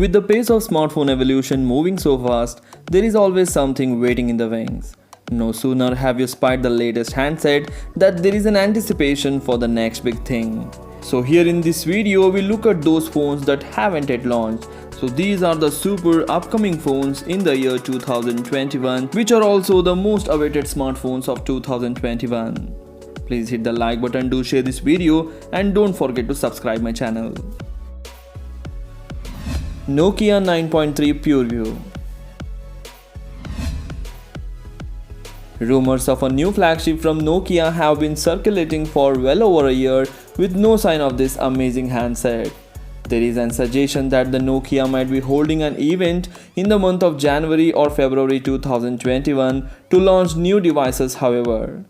With the pace of smartphone evolution moving so fast, there is always something waiting in the wings. No sooner have you spied the latest handset that there is an anticipation for the next big thing. So here in this video we look at those phones that haven't yet launched. So these are the super upcoming phones in the year 2021, which are also the most awaited smartphones of 2021. Please hit the like button, do share this video, and don't forget to subscribe my channel. Nokia 9.3 Pureview. Rumors of a new flagship from Nokia have been circulating for well over a year with no sign of this amazing handset. There is a suggestion that the Nokia might be holding an event in the month of January or February 2021 to launch new devices, however.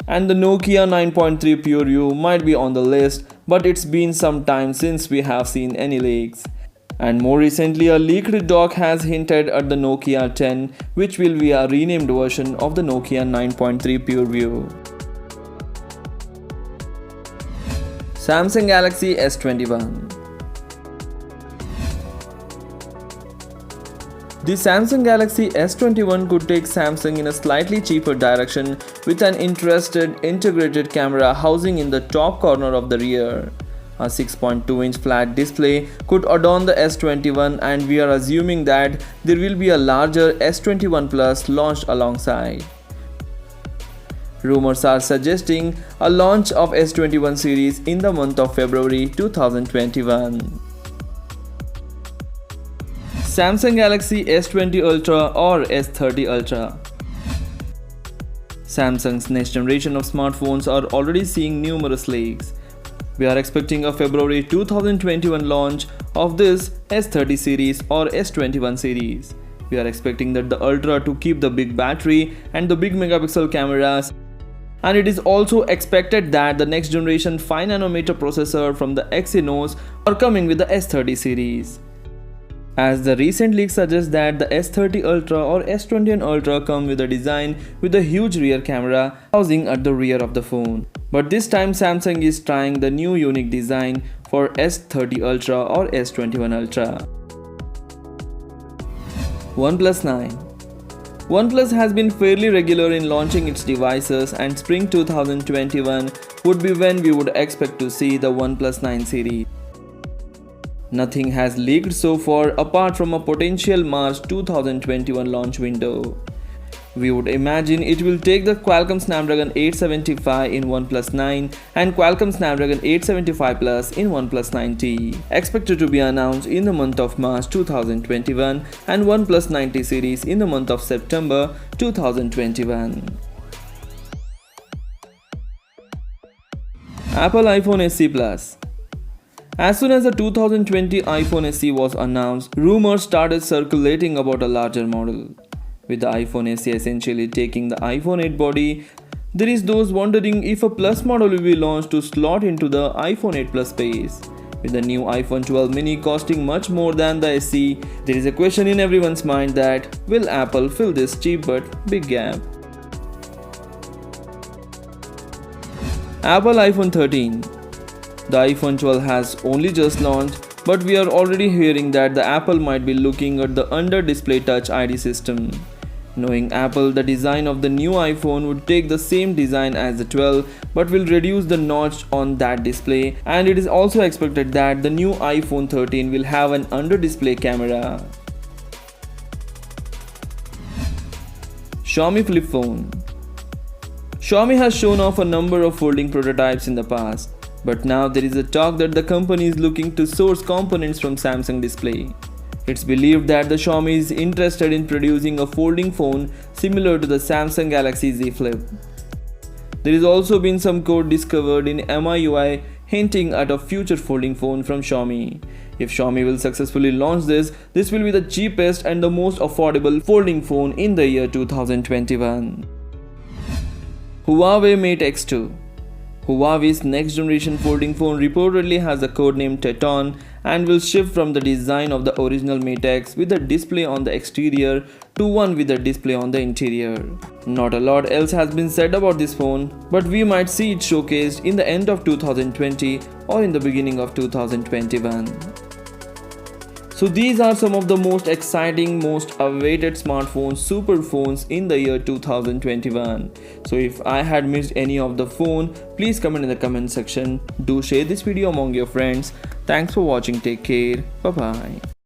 And the Nokia 9.3 Pureview might be on the list, but it's been some time since we have seen any leaks. And more recently, a leaked doc has hinted at the Nokia 10, which will be a renamed version of the Nokia 9.3 Pureview. Samsung Galaxy S21. The Samsung Galaxy S21 could take Samsung in a slightly cheaper direction with an integrated camera housing in the top corner of the rear. A 6.2-inch flat display could adorn the S21, and we are assuming that there will be a larger S21 Plus launched alongside. Rumors are suggesting a launch of S21 series in the month of February 2021. Samsung Galaxy S20 Ultra or S30 Ultra. Samsung's next generation of smartphones are already seeing numerous leaks. We are expecting a February 2021 launch of this S30 series or S21 series. We are expecting that the Ultra to keep the big battery and the big megapixel cameras, and it is also expected that the next generation 5nm processor from the Exynos are coming with the S30 series. As the recent leak suggests that the S30 Ultra or S21 Ultra come with a design with a huge rear camera housing at the rear of the phone. But this time Samsung is trying the new unique design for S30 Ultra or S21 Ultra. OnePlus 9. OnePlus has been fairly regular in launching its devices, and spring 2021 would be when we would expect to see the OnePlus 9 series. Nothing has leaked so far apart from a potential March 2021 launch window. We would imagine it will take the Qualcomm Snapdragon 875 in OnePlus 9 and Qualcomm Snapdragon 875 Plus in OnePlus 9T, expected to be announced in the month of March 2021, and OnePlus 9T series in the month of September 2021. Apple iPhone SE Plus. As soon as the 2020 iPhone SE was announced, rumors started circulating about a larger model. With the iPhone SE essentially taking the iPhone 8 body, there is those wondering if a Plus model will be launched to slot into the iPhone 8 Plus space. With the new iPhone 12 mini costing much more than the SE, there is a question in everyone's mind that will Apple fill this cheap but big gap? Apple iPhone 13. The iPhone 12 has only just launched, but we are already hearing that the Apple might be looking at the under-display Touch ID system. Knowing Apple, the design of the new iPhone would take the same design as the 12 but will reduce the notch on that display, and it is also expected that the new iPhone 13 will have an under-display camera. Xiaomi Flip Phone. Xiaomi has shown off a number of folding prototypes in the past, but now there is a talk that the company is looking to source components from Samsung Display. It's believed that the Xiaomi is interested in producing a folding phone similar to the Samsung Galaxy Z Flip. There has also been some code discovered in MIUI hinting at a future folding phone from Xiaomi. If Xiaomi will successfully launch this will be the cheapest and the most affordable folding phone in the year 2021. Huawei Mate X2. Huawei's next generation folding phone reportedly has a codename Teton and will shift from the design of the original Mate X with a display on the exterior to one with a display on the interior. Not a lot else has been said about this phone, but we might see it showcased in the end of 2020 or in the beginning of 2021. So these are some of the most exciting, most awaited smartphones, super phones in the year 2021. So if I had missed any of the phone, please comment in the comment section. Do share this video among your friends. Thanks for watching. Take care. Bye bye.